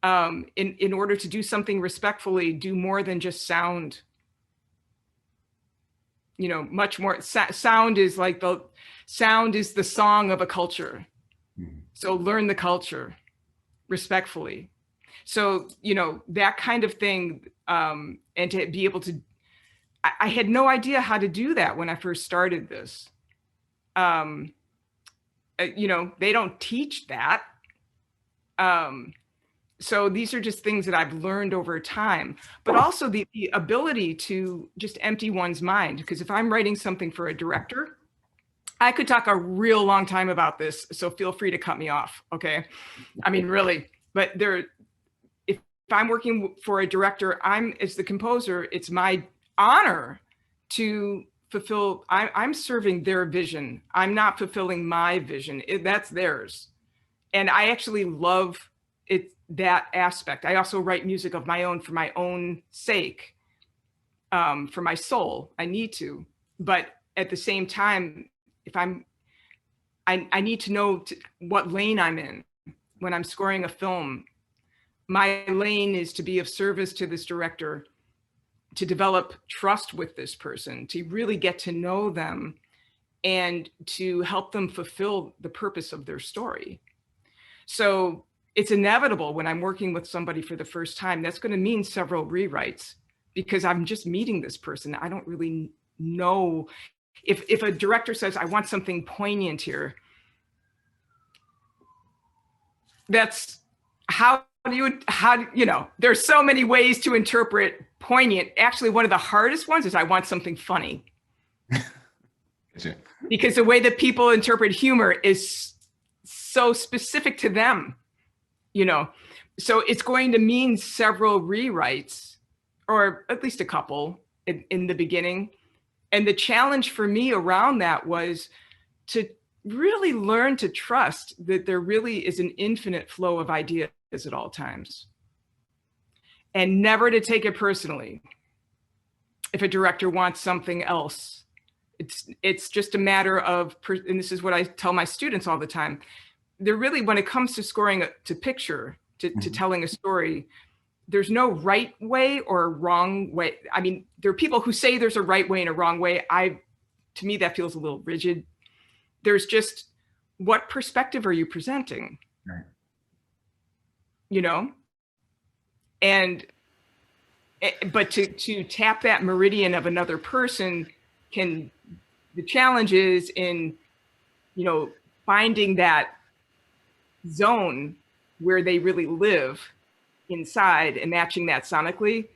In order to do something respectfully, do more than just sound. You know, much more. Sound is like the song of a culture. So learn the culture respectfully. So, you know, that kind of thing, and to be able to, I had no idea how to do that when I first started this. You know, they don't teach that. So these are just things that I've learned over time, but also the ability to just empty one's mind. Because if I'm writing something for a director, I could talk a real long time about this, so feel free to cut me off, okay? I mean, really, but if I'm working for a director, as the composer, it's my honor to fulfill, I'm serving their vision. I'm not fulfilling my vision, that's theirs. And I actually love it, that aspect. I also write music of my own for my own sake, for my soul. I need to, but at the same time, if I need to know what lane I'm in when I'm scoring a film. My lane is to be of service to this director, to develop trust with this person, to really get to know them, and to help them fulfill the purpose of their story. So it's inevitable when I'm working with somebody for the first time, that's going to mean several rewrites, because I'm just meeting this person. I don't really know. If a director says, I want something poignant here, that's how you know, there's so many ways to interpret poignant. Actually, one of the hardest ones is I want something funny. Because the way that people interpret humor is so specific to them, you know. So it's going to mean several rewrites, or at least a couple in the beginning. And the challenge for me around that was to really learn to trust that there really is an infinite flow of ideas at all times, and never to take it personally if a director wants something else. It's just a matter of, and this is what I tell my students all the time, they're really, when it comes to scoring to picture, to telling a story, there's no right way or wrong way. I mean, there are people who say there's a right way and a wrong way. To me, that feels a little rigid. There's just, what perspective are you presenting? Right. You know? And, but to tap that meridian of another person the challenge is in, you know, finding that zone where they really live inside and matching that sonically,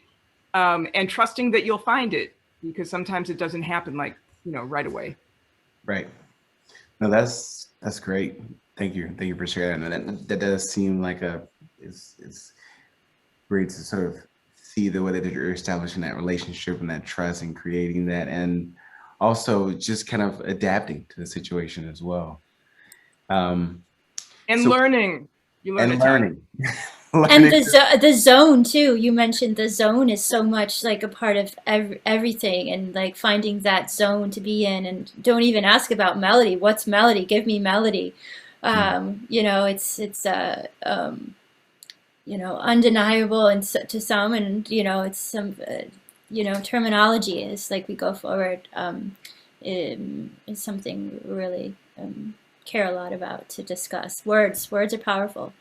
and trusting that you'll find it, because sometimes it doesn't happen like, you know, right away. Right. No, that's great. Thank you for sharing. And that does seem like it's great to sort of see the way that you're establishing that relationship and that trust and creating that, and also just kind of adapting to the situation as well. And learning. You learn and learning. And the zone too. You mentioned the zone is so much like a part of everything, and like finding that zone to be in, and don't even ask about melody. What's melody? Give me melody. You know, it's you know, undeniable and to some, and you know, it's some you know, terminology is like we go forward. Is something we really care a lot about to discuss. Words are powerful.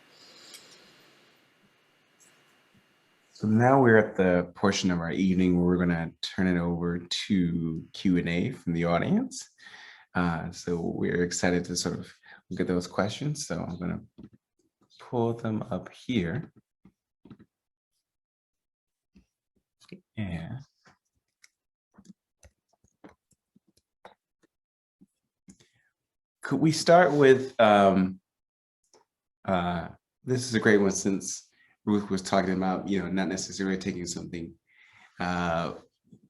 So now we're at the portion of our evening where we're going to turn it over to Q&A from the audience. So we're excited to sort of look at those questions. So I'm going to pull them up here. Yeah. Could we start with, this is a great one, since Ruth was talking about, not necessarily taking something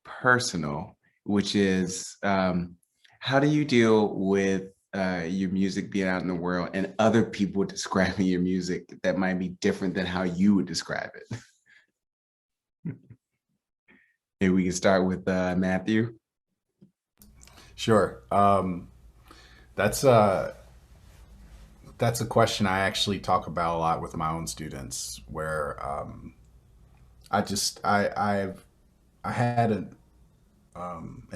personal, which is how do you deal with your music being out in the world and other people describing your music that might be different than how you would describe it? Maybe we can start with Matthew. Sure. That's a question I actually talk about a lot with my own students, where I had an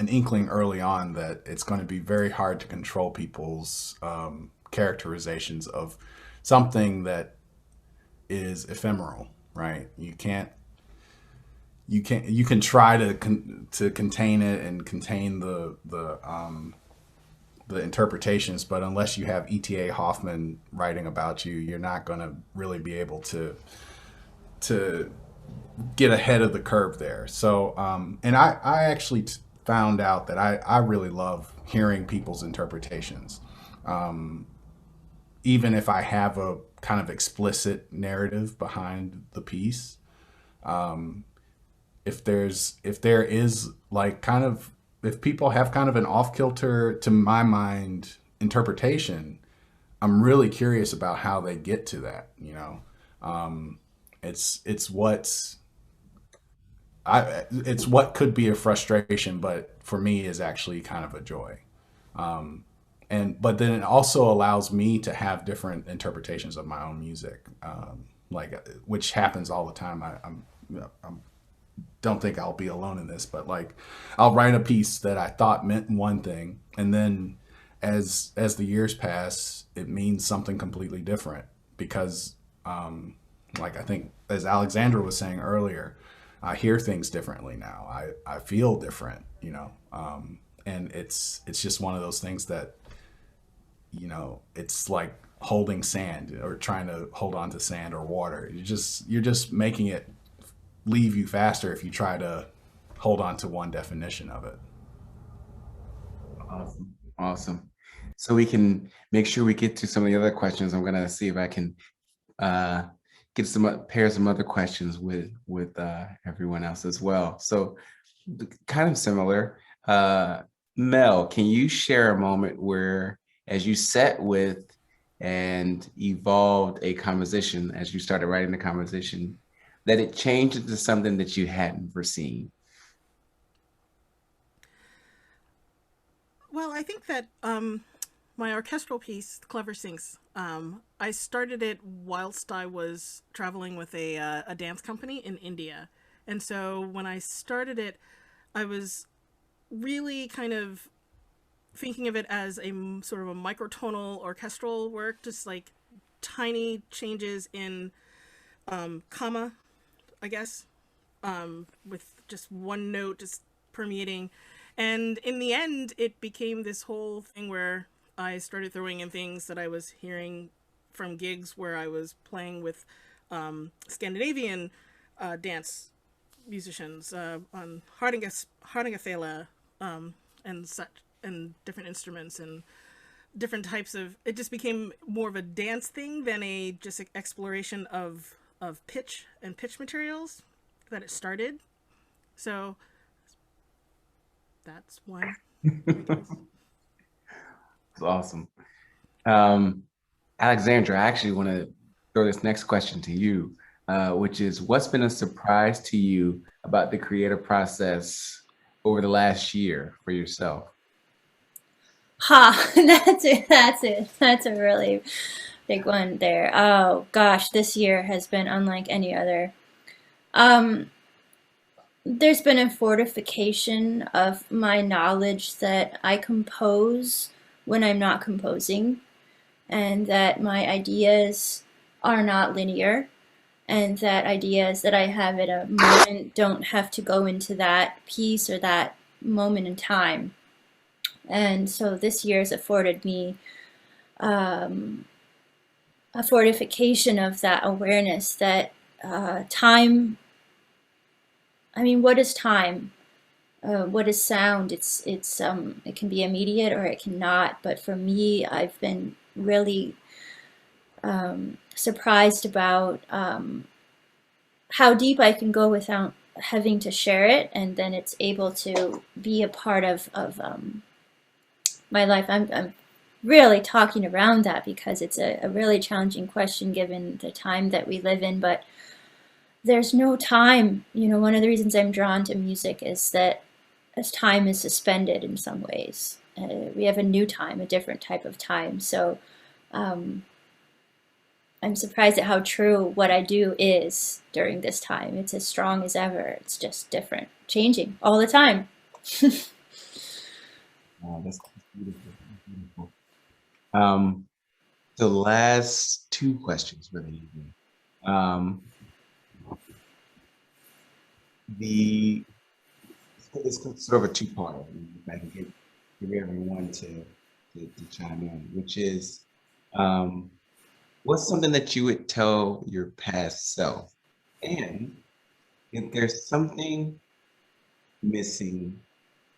inkling early on that it's going to be very hard to control people's characterizations of something that is ephemeral, right? You can try to contain it and contain the interpretations, but unless you have E.T.A. Hoffman writing about you, you're not going to really be able to get ahead of the curve there. So, and I actually found out that I really love hearing people's interpretations. Even if I have a kind of explicit narrative behind the piece, if there is like kind of, if people have kind of an off-kilter, to my mind, interpretation, I'm really curious about how they get to that, it's what could be a frustration, but for me is actually kind of a joy. But then it also allows me to have different interpretations of my own music, which happens all the time. I'm don't think I'll be alone in this, but like I'll write a piece that I thought meant one thing, and then as the years pass, it means something completely different because like I think as Alexandra was saying earlier, I hear things differently now. I feel different, and it's just one of those things that, it's like holding sand or trying to hold on to sand or water. You're just making it leave you faster if you try to hold on to one definition of it. Awesome. So we can make sure we get to some of the other questions. I'm gonna see if I can pair some other questions with everyone else as well. So kind of similar. Mel, can you share a moment where, as you sat with and evolved a composition, as you started writing the composition, that it changed into something that you hadn't foreseen? Well, I think that my orchestral piece, Clever Sinks, I started it whilst I was traveling with a dance company in India. And so when I started it, I was really kind of thinking of it as a sort of a microtonal orchestral work, just like tiny changes in comma, I guess, with just one note just permeating. And in the end, it became this whole thing where I started throwing in things that I was hearing from gigs where I was playing with Scandinavian dance musicians on Hardingafela and such, and different instruments and different types of. It just became more of a dance thing than a just exploration of pitch and pitch materials that it started. So that's one. That's awesome. Alexandra, I actually want to throw this next question to you, which is, what's been a surprise to you about the creative process over the last year for yourself? That's it. That's a really big one there. Oh gosh, this year has been unlike any other. There's been a fortification of my knowledge that I compose when I'm not composing, and that my ideas are not linear, and that ideas that I have at a moment don't have to go into that piece or that moment in time. And so this year has afforded me a fortification of that awareness that time, I mean, what is time? What is sound? It can be immediate or it cannot. But for me, I've been really surprised about how deep I can go without having to share it, and then it's able to be a part of my life. I'm really talking around that because it's a really challenging question given the time that we live in, but there's no time. You know, one of the reasons I'm drawn to music is that as time is suspended in some ways. We have a new time, a different type of time. So I'm surprised at how true what I do is during this time. It's as strong as ever. It's just different, changing all the time. Oh, that's beautiful. Beautiful. The last two questions for the evening. It's sort of a two-parter. If I can give everyone to chime in, which is, what's something that you would tell your past self? And if there's something missing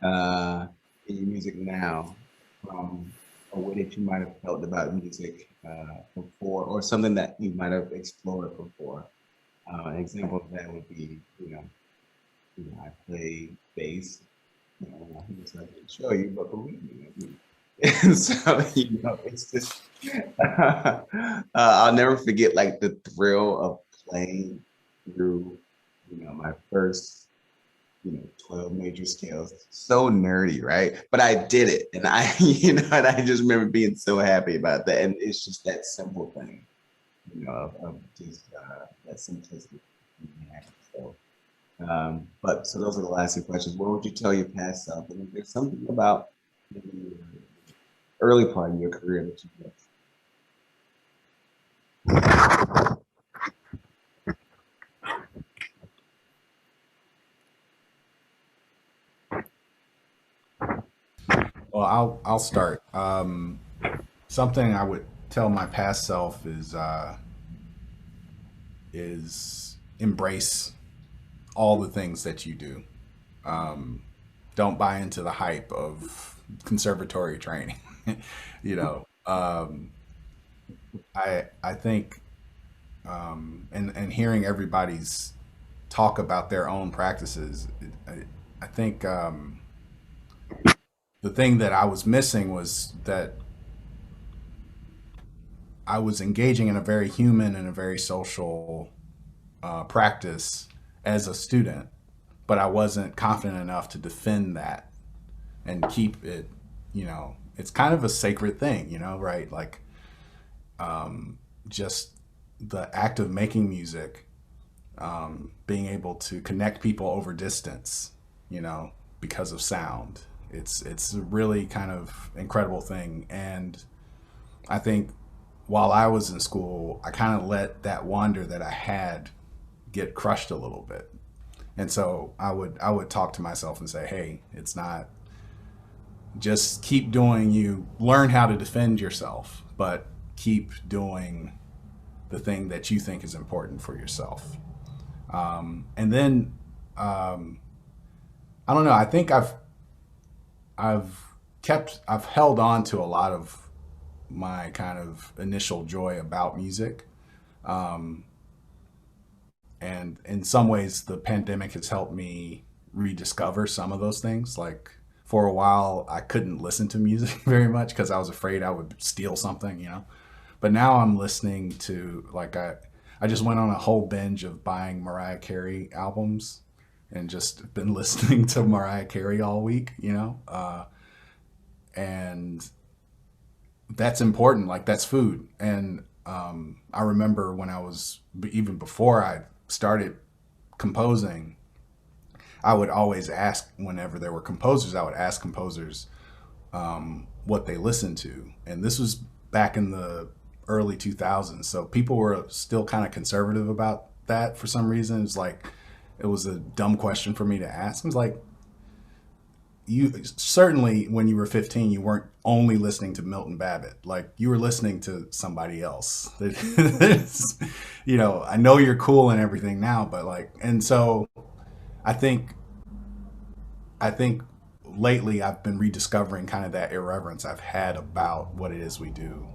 in your music now from a way that you might have felt about music before, or something that you might have explored before. An example of that would be, I play bass. I can show you, but believe me. And so, it's just, I'll never forget like the thrill of playing through, my first 12 major scales. So nerdy, right? But I did it, and I and I just remember being so happy about that. And it's just that simple thing, of just that simplicity. So but so those are the last two questions. What would you tell your past self? And if there's something about maybe your early part of your career that you missed. Well, I'll start. Something I would tell my past self is embrace all the things that you do. Don't buy into the hype of conservatory training. I think, and hearing everybody's talk about their own practices, I think the thing that I was missing was that I was engaging in a very human and a very social practice as a student, but I wasn't confident enough to defend that and keep it, it's kind of a sacred thing, right? Like just the act of making music, being able to connect people over distance, because of sound. It's a really kind of incredible thing. And I think while I was in school, I kind of let that wonder that I had get crushed a little bit. And so I would talk to myself and say, hey, it's not, just keep doing, you learn how to defend yourself, but keep doing the thing that you think is important for yourself. And then, I don't know, I think I've held on to a lot of my kind of initial joy about music. And in some ways, the pandemic has helped me rediscover some of those things. Like for a while, I couldn't listen to music very much because I was afraid I would steal something, But now I'm listening to, like, I just went on a whole binge of buying Mariah Carey albums and just been listening to Mariah Carey all week, and that's important. Like, that's food. And I remember when I was, even before I started composing, I would always ask, whenever there were composers, I would ask composers what they listened to. And this was back in the early 2000s. So people were still kind of conservative about that for some reason. It was a dumb question for me to ask. It was like, you certainly, when you were 15, you weren't only listening to Milton Babbitt. Like, you were listening to somebody else. I know you're cool and everything now, but and so I think lately I've been rediscovering kind of that irreverence I've had about what it is we do,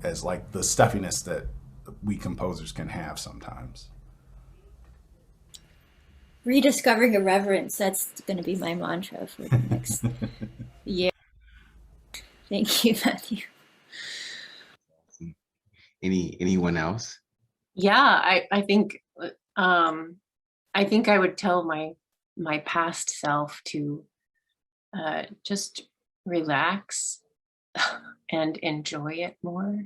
as like the stuffiness that we composers can have sometimes. rediscovering irreverence. That's going to be my mantra for the next year. Thank you, Matthew. Anyone else? Yeah, I think I would tell my past self to just relax and enjoy it more.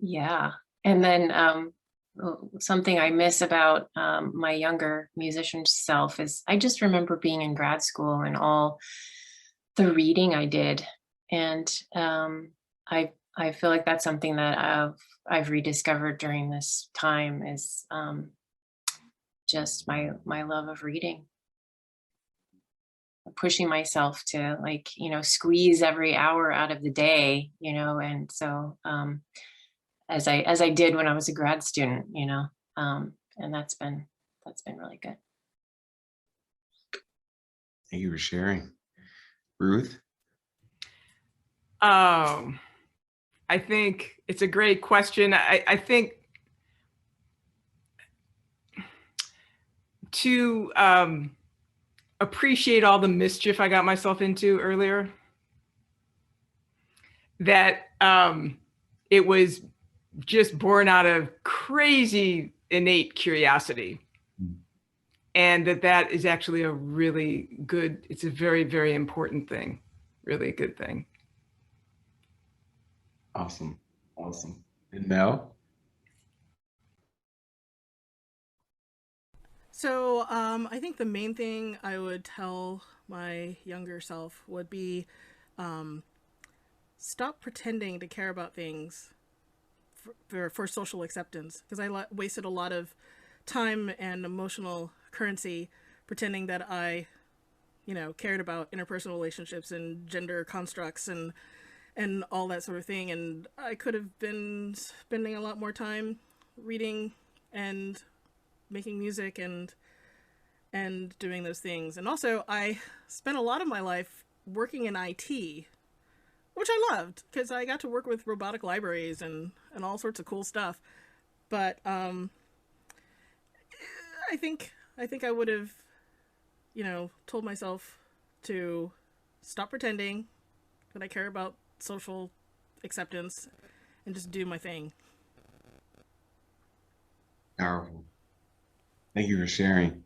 Yeah, and then something I miss about my younger musician self is I just remember being in grad school and all the reading I did, and I feel like that's something that I've rediscovered during this time is just my love of reading, pushing myself to squeeze every hour out of the day, and so as I did when I was a grad student, and that's been really good. Thank you for sharing. Ruth? I think it's a great question. I think to appreciate all the mischief I got myself into earlier, that it was just born out of crazy innate curiosity. And that is actually a really good, it's a very, very important thing, really a good thing. Awesome. Awesome. And Mel? So I think the main thing I would tell my younger self would be stop pretending to care about things for social acceptance, because I wasted a lot of time and emotional currency pretending that I cared about interpersonal relationships and gender constructs and all that sort of thing, and I could have been spending a lot more time reading and making music and doing those things. And also I spent a lot of my life working in IT, which I loved because I got to work with robotic libraries and all sorts of cool stuff. But I think I would have told myself to stop pretending that I care about social acceptance and just do my thing. Powerful. Thank you for sharing.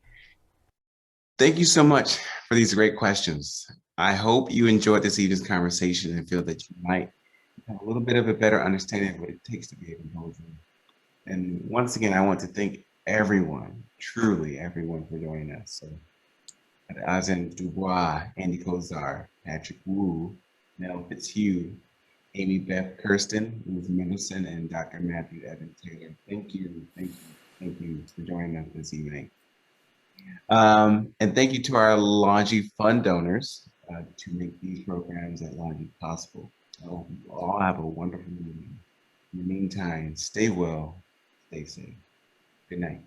Thank you so much for these great questions. I hope you enjoyed this evening's conversation and feel that you might have a little bit of a better understanding of what it takes to be a composer. And once again, I want to thank everyone, truly everyone, for joining us. So, Alexandra Bois, Andy Kozar, Patrick Wu, Mel Fitzhugh, Amy Beth Kirsten, Ruth Mendelson, and Dr. Matthew Evan Taylor. Thank you for joining us this evening. And thank you to our Longy fund donors to make these programs at Longy possible. I hope you all have a wonderful evening. In the meantime, stay well, stay safe. Good night.